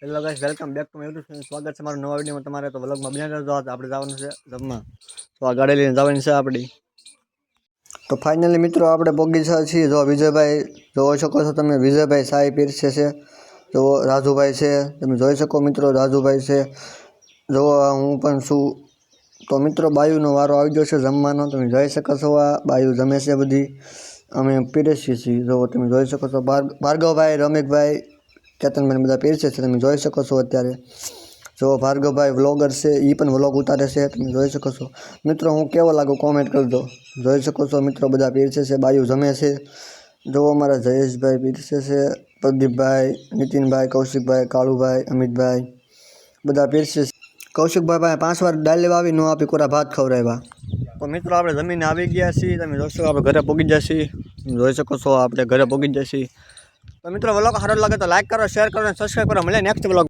Hello guys, welcome back to my YouTube channel. સ્વાગત છે મારું નવા વિડીયોમાં તમારે. તો વ્લોગમાં બન્યા રહેજો. આપણે જવાનું છે જમવા, તો આ ગાડી લઈને જવાની છે આપણી. તો ફાઇનલી મિત્રો આપણે પહોંચી ગયા છીએ. જો વિજયભાઈ જોઈ શકો છો તમે, વિજયભાઈ સાઈ પીરસે છે. જો રાજુભાઈ છે, તમે જોઈ શકો મિત્રો, રાજુભાઈ છે. જો હું પણ છું. તો મિત્રો બાયુનો વારો આવી ગયો છે જમવાનો. તમે જોઈ શકો છો, આ બાયુ જમે છે બધી, અમે પીરસીએ છીએ. જો તમે જોઈ શકો છો, ભાર્ગવભાઈ, રમેશભાઈ, કેતનભાઈ બધા પીરસે છે. તમે જોઈ શકો છો અત્યારે. જો ભાર્ગવભાઈ વ્લોગર છે, એ પણ વ્લોગ ઉતારે છે. તમે જોઈ શકો છો મિત્રો. હું કેવો લાગુ કોમેન્ટ કરજો. જોઈ શકો છો મિત્રો, બધા પીરસે છે, બાયુ જમે છે. જો અમારા જયેશભાઈ પીરસે છે, પ્રદીપભાઈ, નીતિનભાઈ, કૌશિકભાઈ, કાળુભાઈ, અમિતભાઈ બધા પીરસે છે. કૌશિકભાઈ પાસે 5 વાર દાળ લેવા આવી, ન આપી, કોરા ભાત ખવડાવ્યા. તો મિત્રો આપણે જમીને આવી ગયા છીએ. તમે જોશો આપણે ઘરે પહોંચી ગયા છીએ. તમે જોઈ શકો છો આપણે ઘરે પહોંચી ગયા છીએ. તો મિત્રો વ્લોગ સારો લાગે તો લાઈક કરો, શેર કરો અને સબસ્ક્રાઈબ કરો. મળીએ નેક્સ્ટ વ્લોગ.